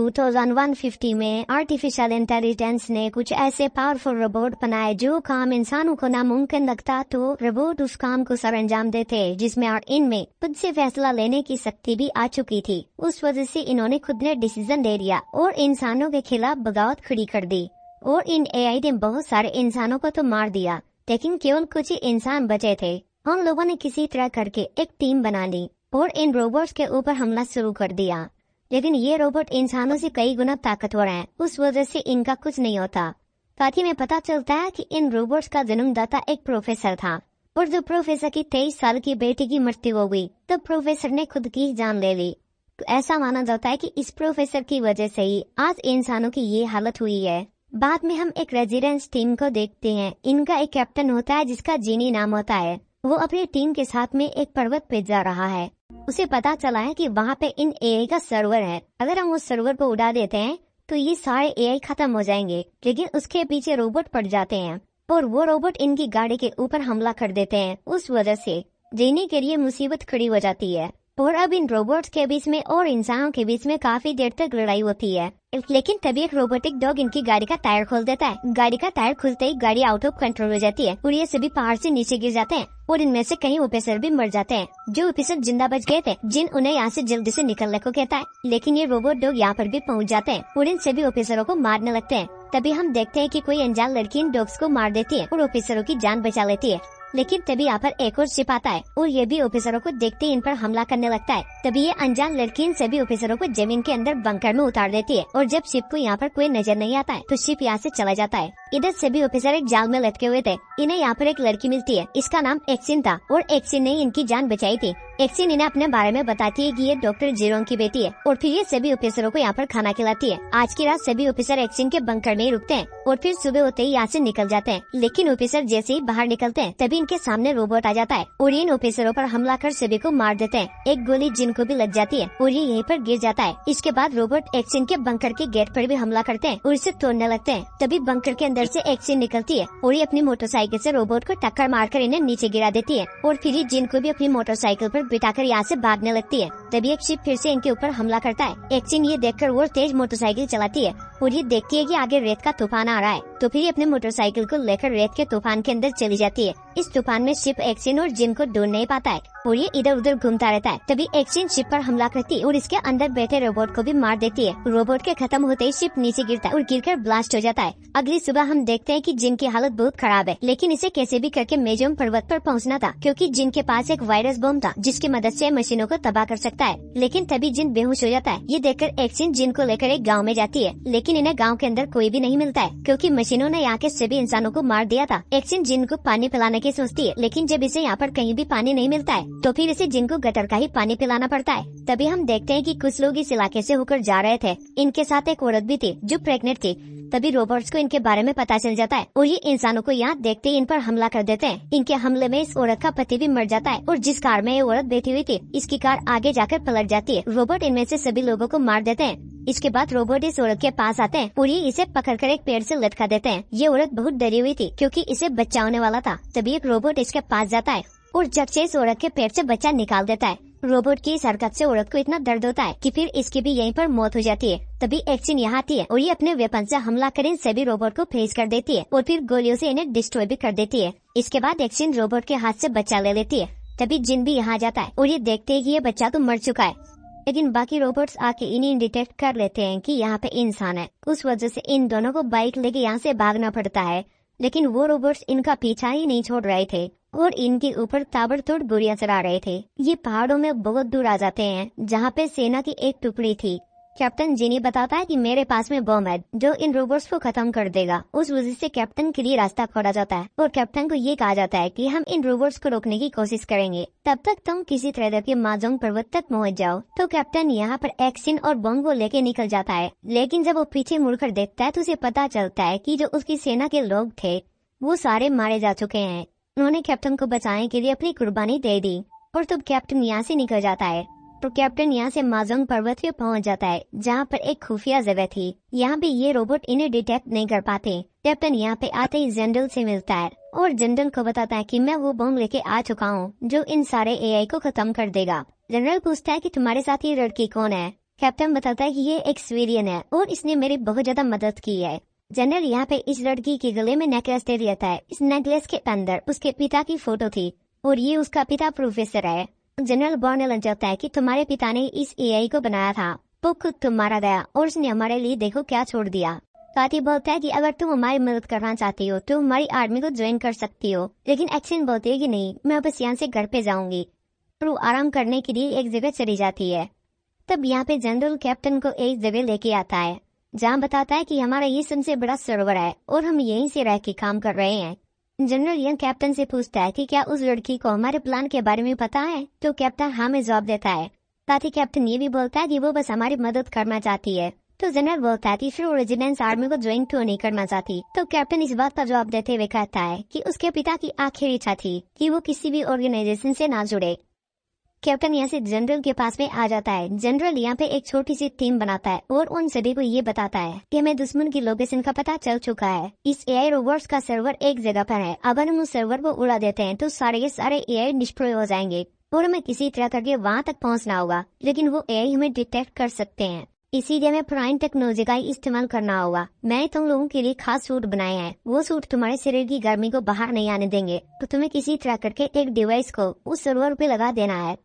2150 में artificial intelligence ने कुछ ऐसे पावरफुल रोबोट बनाए जो काम इंसानों को नामुमकिन लगता तो रोबोट उस काम को सरअंजाम देते, जिसमें और इनमें खुद से फैसला लेने की शक्ति भी आ चुकी थी। उस वजह से इन्होंने खुद ने डिसीजन ले लिया और इंसानों के खिलाफ बगावत खड़ी कर दी और इन एआई ने बहुत सारे इंसानों को तो मार दिया, लेकिन केवल कुछ ही इंसान बचे थे। हम लोगों ने किसी तरह करके एक टीम बना ली और इन रोबोट्स के ऊपर हमला शुरू कर दिया, लेकिन ये रोबोट इंसानों से कई गुना ताकतवर हैं, उस वजह से इनका कुछ नहीं होता। साथ ही में पता चलता है कि इन रोबोट्स का जन्मदाता एक प्रोफेसर था और जब प्रोफेसर की 23 साल की बेटी की मृत्यु हो गई तब प्रोफेसर ने खुद की जान ले ली। तो ऐसा माना जाता है कि इस प्रोफेसर की वजह से ही आज इंसानों की ये हालत हुई है। बाद में हम एक रेजिडेंस टीम को देखते हैं। इनका एक कैप्टन होता है जिसका जीनी नाम होता है। वो अपनी टीम के साथ में एक पर्वत पे जा रहा है। उसे पता चला है कि वहाँ पे इन एआई का सर्वर है। अगर हम उस सर्वर को उड़ा देते हैं तो ये सारे एआई खत्म हो जाएंगे, लेकिन उसके पीछे रोबोट पड़ जाते हैं और वो रोबोट इनकी गाड़ी के ऊपर हमला कर देते हैं। उस वजह से जीने के लिए मुसीबत खड़ी हो जाती है और अब इन रोबोट्स के बीच में और इंसानों के बीच में काफी देर तक लड़ाई होती है। लेकिन तभी एक रोबोटिक डॉग इनकी गाड़ी का टायर खोल देता है। गाड़ी का टायर खुलते ही गाड़ी आउट ऑफ कंट्रोल हो जाती है और ये सभी पहाड़ से नीचे गिर जाते हैं और इनमें से कई ऑफिसर भी मर जाते हैं। जो ऑफिसर जिंदा बच गए थे, जिन उन्हें यहाँ से जल्दी से निकलने को कहता है, लेकिन ये रोबोट डॉग यहाँ पर भी पहुँच जाते हैं और इन सभी ऑफिसरों को मारने लगते हैं। तभी हम देखते हैं कि कोई अनजान लड़की इन डॉग्स को मार देती है और ऑफिसरों की जान बचा लेती है। लेकिन तभी यहाँ पर एक और शिप आता है और ये भी ऑफिसरों को देखते ही इन पर हमला करने लगता है। तभी ये अनजान लड़की इन सभी ऑफिसरों को जमीन के अंदर बंकर में उतार देती है और जब शिप को यहाँ पर कोई नजर नहीं आता है तो शिप यहाँ से चला जाता है। इधर सभी ऑफिसर एक जाल में लटके हुए थे। इन्हें यहाँ पर एक लड़की मिलती है, इसका नाम एक्सिन था और एक्सिन ने इनकी जान बचाई थी। एक्सिन इन्हें अपने बारे में बताती है कि ये डॉक्टर जीरोन की बेटी है और फिर ये सभी ऑफिसरों को यहाँ पर खाना खिलाती है। आज की रात सभी ऑफिसर एक्सिन के बंकर में ही रुकते हैं और फिर सुबह होते ही यहाँ से निकल जाते हैं। लेकिन ऑफिसर जैसे ही बाहर निकलते हैं तभी इनके सामने रोबोट आ जाता है और इन ऑफिसरों पर हमला कर सभी को मार देते हैं। एक गोली जिन को भी लग जाती है और ये यहीं पर गिर जाता है। इसके बाद रोबोट एक्सिन के बंकर के गेट पर भी हमला करते हैं और इसे तोड़ने लगते हैं। तभी बंकर के अंदर से एक्सिन निकलती है और ये अपनी मोटरसाइकिल से रोबोट को टक्कर मारकर इन्हें नीचे गिरा देती है और फिर ये जिन को भी अपनी मोटरसाइकिल पर बिठाकर यहाँ से भागने लगती है। तभी एक शिप फिर से इनके ऊपर हमला करता है। एक्सिन ये देखकर और तेज मोटरसाइकिल चलाती है और ये देखती है कि आगे रेत का तूफान आ रहा है, तो फिर ये अपने मोटरसाइकिल को लेकर रेत के तूफान के अंदर चली जाती है। इस तूफान में शिप एक्सिन और जिन को ढूंढ नहीं पाता है और ये इधर उधर घूमता रहता है। तभी एक्सिन शिप पर हमला करती है और इसके अंदर बैठे रोबोट को भी मार देती है। रोबोट के खत्म होते ही शिप नीचे गिरता है और गिरकर ब्लास्ट हो जाता है। अगली सुबह हम देखते हैं कि जिन की हालत बहुत खराब है, लेकिन इसे कैसे भी करके मेजोम पर्वत पर पहुंचना था क्योंकि जिन के पास एक वायरस बम था जिसकी मदद से मशीनों को तबाह कर सकता है। लेकिन तभी जिन बेहोश हो जाता है। ये देखकर एक्सिन जिन को लेकर एक गाँव में जाती है, लेकिन इन्हें गाँव के अंदर कोई भी नहीं मिलता है क्योंकि मशीनों ने यहाँ के सभी इंसानों को मार दिया था। एक्सिन जिन को पानी पिलाने की सोचती है, लेकिन जब इसे यहाँ पर कहीं भी पानी नहीं मिलता है तो फिर इसे जिन को गटर का ही पानी पिलाना पड़ता है। तभी हम देखते हैं कि कुछ लोग इस इलाके से होकर जा रहे थे। इनके साथ एक औरत भी थी जो प्रेग्नेंट थी। तभी रोबोट्स को इनके बारे में पता चल जाता है और ये इंसानों को यहाँ देखते ही इन पर हमला कर देते हैं। इनके हमले में इस औरत का पति भी मर जाता है और जिस कार में ये औरत बैठी हुई थी इसकी कार आगे जाकर पलट जाती है। रोबोट इनमें से सभी लोगों को मार देते हैं। इसके बाद रोबोट इस औरत के पास आते हैं और ये इसे पकड़कर एक पेड़ से लटका देते हैं। ये औरत बहुत डरी हुई थी क्योंकि इसे बच्चा होने वाला था। तभी एक रोबोट इसके पास जाता है और झट से इस औरत के पेट से बच्चा निकाल देता है। रोबोट की इस हरकत से औरत को इतना दर्द होता है कि फिर इसकी भी यहीं पर मौत हो जाती है। तभी एक्सिन यहाँ आती है और ये अपने वेपन से हमला कर इन सभी रोबोट को फेस कर देती है और फिर गोलियों से इन्हें डिस्ट्रॉय भी कर देती है। इसके बाद एक्सिन रोबोट के हाथ से बच्चा ले लेती है। तभी जिन भी यहाँ जाता है और ये देखते है कि ये बच्चा तो मर चुका है, लेकिन बाकी रोबोट्स आके इन्हें डिटेक्ट कर लेते हैं कि यहाँ पे इंसान है। उस वजह से इन दोनों को बाइक लेके यहाँ से भागना पड़ता है, लेकिन वो रोबोट्स इनका पीछा ही नहीं छोड़ रहे थे और इनके ऊपर ताबड़तोड़ गोलियां चला रहे थे। ये पहाड़ों में बहुत दूर आ जाते हैं जहाँ पे सेना की एक टुकड़ी थी। कैप्टन जिनी बताता है कि मेरे पास में बम है जो इन रोबोट्स को खत्म कर देगा। उस वजह से कैप्टन के लिए रास्ता खोला जाता है और कैप्टन को ये कहा जाता है कि हम इन रोबोट्स को रोकने की कोशिश करेंगे, तब तक तुम किसी तरह के माजोंग पर्वत तक पहुँच जाओ। तो कैप्टन यहाँ पर एक्सिन और बम को लेके निकल जाता है, लेकिन जब वो पीछे मुड़कर देखता है तो उसे पता चलता है कि जो उसकी सेना के लोग थे वो सारे मारे जा चुके हैं। उन्होंने कैप्टन को बचाने के लिए अपनी कुर्बानी दे दी और तब कैप्टन यहाँ से निकल जाता है। तो कैप्टन यहाँ से माजोंग पर्वत पे पहुँच जाता है जहाँ पर एक खुफिया जगह थी। यहाँ भी ये रोबोट इन्हें डिटेक्ट नहीं कर पाते। कैप्टन यहाँ पे आते ही जनरल से मिलता है और जनरल को बताता है कि मैं वो बम लेके आ चुका हूँ जो इन सारे एआई को खत्म कर देगा। जनरल पूछता है कि तुम्हारे साथ ये लड़की कौन है। कैप्टन बताता है कि ये एक सिविलियन है और इसने मेरी बहुत ज्यादा मदद की है। जनरल यहाँ पे इस लड़की के गले में नेकलेस दे दिया था। इस नेकलेस के अंदर उसके पिता की फोटो थी और ये उसका पिता प्रोफेसर है। जनरल बॉर्नेलन चाहता है कि तुम्हारे पिता ने इस एआई को बनाया था, वो खुद तुम मारा गया और उसने हमारे लिए देखो क्या छोड़ दिया। काती बोलता है कि अगर तुम हमारी मदद करना चाहती हो तो हमारी आर्मी को ज्वाइन कर सकती हो, लेकिन एक्शन बोलती है कि नहीं, मैं बस यहाँ से घर पे जाऊंगी। और वो आराम करने के लिए एक जगह चली जाती है। तब यहाँ पे जनरल कैप्टन को एक जगह लेके आता है जहाँ बताता है कि हमारा ये सबसे बड़ा सर्वर है और हम यहीं से रह के काम कर रहे हैं। जनरल यंग कैप्टन से पूछता है कि क्या उस लड़की को हमारे प्लान के बारे में पता है, तो कैप्टन हाँ में जवाब देता है। साथ ही कैप्टन ये भी बोलता है कि वो बस हमारी मदद करना चाहती है। तो जनरल बोलता है कि फिर वो रेजिडेंस आर्मी को ज्वाइन क्यों नहीं करना चाहती। तो कैप्टन इस बात का जवाब देते हुए कहता है कि उसके पिता की आखिरी इच्छा थी कि वो किसी भी ऑर्गेनाइजेशन से ना जुड़े। कैप्टन यहाँ से जनरल के पास में आ जाता है। जनरल यहाँ पे एक छोटी सी टीम बनाता है और उन सभी को ये बताता है कि हमें दुश्मन की लोकेशन का पता चल चुका है। इस एआई रोबोट्स का सर्वर एक जगह पर है। अगर हम उस सर्वर को उड़ा देते हैं तो सारे के सारे एआई निष्क्रिय हो जाएंगे और हमें किसी तरह करके वहाँ तक पहुँचना होगा, लेकिन वो एआई हमें डिटेक्ट कर सकते हैं। इसीलिए हमें पुरानी टेक्नोलॉजी का इस्तेमाल करना होगा। मैंने तुम लोगों के लिए खास सूट बनाए हैं। वो सूट तुम्हारे शरीर की गर्मी को बाहर नहीं आने देंगे, तो तुम्हें किसी तरह करके एक डिवाइस को उस सर्वर पे लगा देना है,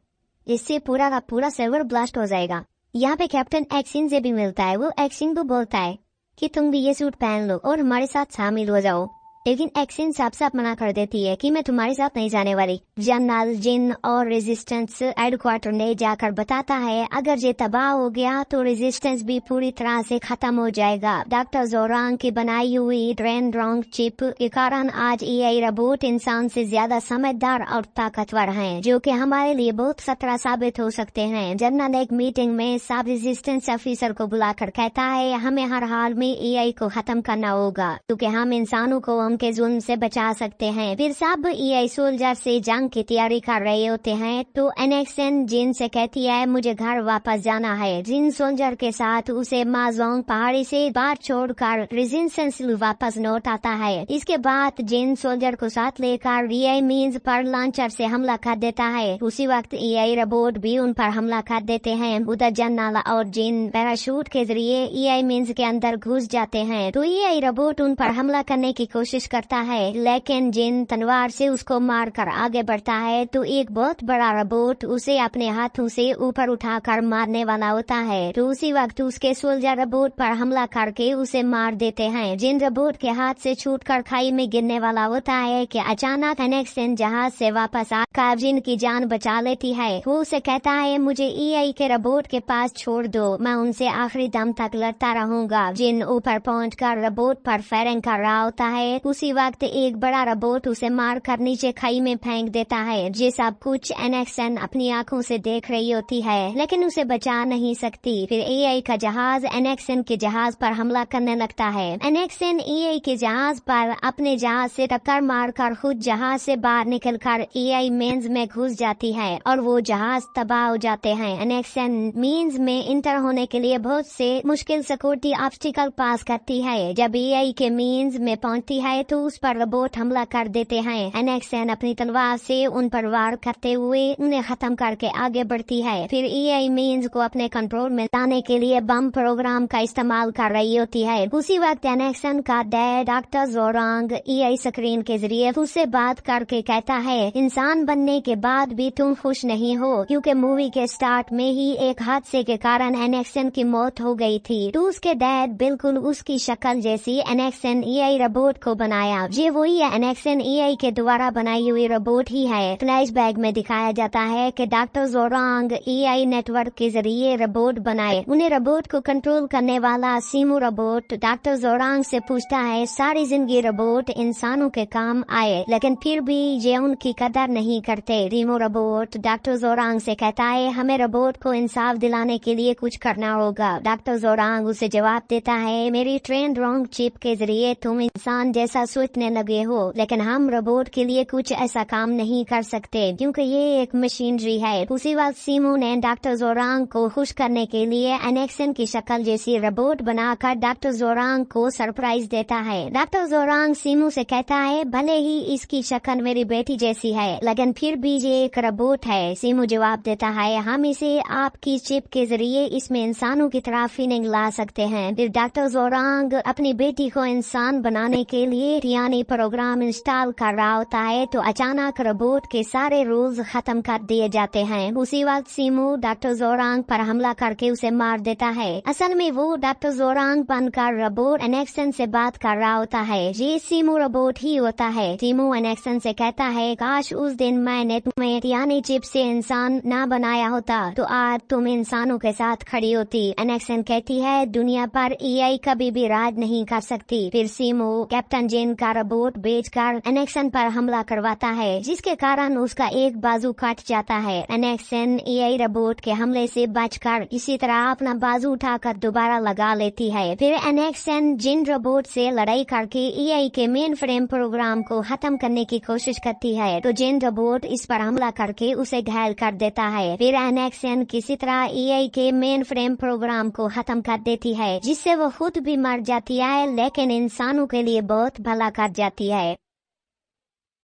इससे पूरा का पूरा सर्वर ब्लास्ट हो जाएगा। यहाँ पे कैप्टन एक्सिन से भी मिलता है। वो एक्सिन को बोलता है कि तुम भी ये सूट पहन लो और हमारे साथ शामिल हो जाओ, लेकिन एक्सिन साफ साफ मना कर देती है कि मैं तुम्हारे साथ नहीं जाने वाली। जनरल जिन और रेजिस्टेंस हेडक्वार्टर ने जाकर बताता है अगर ये तबाह हो गया तो रेजिस्टेंस भी पूरी तरह से खत्म हो जाएगा। डॉक्टर जोरांग की बनाई हुई ट्रेन रॉन्ग चिप के कारण आज एआई रोबोट इंसान से ज्यादा समझदार और ताकतवर हैं, जो कि हमारे लिए बहुत खतरा साबित हो सकते हैं। जनरल एक मीटिंग में सब रेजिस्टेंस ऑफिसर को बुलाकर कहता है हमें हर हाल में एआई को खत्म करना होगा, क्योंकि हम इंसानों को के जुल्म से बचा सकते हैं। फिर सब एआई सोल्जर से जंग की तैयारी कर रहे होते हैं तो एनेक्सन जिन से कहती है मुझे घर वापस जाना है। जिन सोल्जर के साथ उसे माजोंग पहाड़ी से बाहर छोड़कर रेजिस्टेंस वापस लौट आता है। इसके बाद जिन सोल्जर को साथ लेकर एआई मीन्स पर लॉन्चर से हमला कर देता है। उसी वक्त एआई रोबोट भी उन पर हमला कर देते हैं। उधर जनरल और जिन पैराशूट के जरिए एआई मीन्स के अंदर घुस जाते हैं तो एआई रोबोट उन पर हमला करने की कोशिश करता है, लेकिन जिन तलवार से उसको मारकर आगे बढ़ता है तो एक बहुत बड़ा रोबोट उसे अपने हाथों से ऊपर उठाकर मारने वाला होता है। तो उसी वक्त उसके सोल्जर रोबोट पर हमला करके उसे मार देते हैं। जिन रोबोट के हाथ से छूटकर खाई में गिरने वाला होता है कि अचानक एनेक्सन जहाज से वापस आकर जिन की जान बचा लेती है। वो उसे कहता है मुझे एआई के रोबोट के पास छोड़ दो, मैं उनसे आखिरी दम तक लड़ता रहूंगा। जिन ऊपर पहुंचकर रोबोट पर फायरिंग कर रहा होता है। उसी वक्त एक बड़ा रोबोट उसे मारकर नीचे खाई में फेंक देता है। ये सब कुछ एनेक्सन अपनी आंखों से देख रही होती है, लेकिन उसे बचा नहीं सकती। फिर एआई का जहाज एनेक्सन के जहाज पर हमला करने लगता है। एनेक्सन एआई के जहाज पर अपने जहाज से टक्कर मारकर खुद जहाज से बाहर निकलकर एआई मीन्स में घुस जाती है और वो जहाज तबाह हो जाते हैं। एनेक्सन मीन्स में इंटर होने के लिए बहुत से मुश्किल सिक्योरिटी ऑब्स्टिकल पास करती है। जब एआई के मीन्स में पहुंचती है तो उस पर रोबोट हमला कर देते हैं। एनेक्सन अपनी तलवार से उन पर वार करते हुए उन्हें खत्म करके आगे बढ़ती है। फिर एआई मीन्स को अपने कंट्रोल में लाने के लिए बम प्रोग्राम का इस्तेमाल कर रही होती है। उसी वक्त एनेक्सन का डैड डॉक्टर जोरांग एआई स्क्रीन के जरिए उससे बात करके कहता है इंसान बनने के बाद भी तुम खुश नहीं हो, क्योंकि मूवी के स्टार्ट में ही एक हादसे के कारण एनेक्सन की मौत हो गई थी। तो उसके डैड बिल्कुल उसकी शक्ल जैसी एनेक्सन एआई रोबोट को बनाया। ये वही एनेक्सन एआई के द्वारा बनाई हुई रोबोट ही है। फ्लैशबैक में दिखाया जाता है कि डॉक्टर जोरांग एआई नेटवर्क के जरिए रोबोट बनाए। उन्हें रोबोट को कंट्रोल करने वाला सीमू रोबोट डॉक्टर जोरांग से पूछता है सारी जिंदगी रोबोट इंसानों के काम आए, लेकिन फिर भी ये उनकी कदर नहीं करते। रीमो रोबोट डॉक्टर जोरांग से कहता है हमें रोबोट को इंसाफ दिलाने के लिए कुछ करना होगा। डॉक्टर जोरांग उसे जवाब देता है मेरी ट्रेन रॉन्ग चिप के जरिए तुम इंसान जैसा ऐसा सोचने लगे हो, लेकिन हम रोबोट के लिए कुछ ऐसा काम नहीं कर सकते क्योंकि ये एक मशीनरी है। उसी वक्त सीमू ने डॉक्टर जोरांग को खुश करने के लिए एनेक्सन की शक्ल जैसी रोबोट बनाकर डॉक्टर जोरांग को सरप्राइज देता है। डॉक्टर जोरांग सीमू से कहता है भले ही इसकी शक्ल मेरी बेटी जैसी है, लेकिन फिर भी ये एक रोबोट है। सीमू जवाब देता है हम इसे आपकी चिप के जरिए इसमें इंसानों की तरह फीलिंग ला सकते हैं। फिर डॉक्टर जोरांग अपनी बेटी को इंसान बनाने के लिए यानी प्रोग्राम इंस्टॉल कर रहा होता है तो अचानक रोबोट के सारे रूल्स खत्म कर दिए जाते हैं। उसी वक्त सीमू डॉक्टर जोरांग पर हमला करके उसे मार देता है। असल में वो डॉक्टर जोरांग बनकर रोबोट एनेक्सन से बात कर रहा होता है। ये सीमू रोबोट ही होता है। सीमू एनेक्सन से कहता है काश उस दिन मैंने तुम्हें यानी चिप से इंसान ना बनाया होता तो आज तुम इंसानों के साथ खड़ी होती। एनेक्सन कहती है दुनिया पर एआई कभी भी राज नहीं कर सकती। फिर सीमू कैप्टन जेन का रोबोट बेचकर एनेक्सन पर हमला करवाता है, जिसके कारण उसका एक बाजू कट जाता है। एनेक्सन एआई रोबोट के हमले से बचकर इसी तरह अपना बाजू उठाकर दोबारा लगा लेती है। फिर एनेक्सन जिन रोबोट से लड़ाई करके एआई के मेन फ्रेम प्रोग्राम को खत्म करने की कोशिश करती है तो जिन रोबोट इस पर हमला करके उसे घायल कर देता है। फिर एनेक्सन किसी तरह एआई के मेन फ्रेम प्रोग्राम को खत्म कर देती है, जिससे वो खुद भी मर जाती है लेकिन इंसानों के लिए बहुत भला कर जाती है।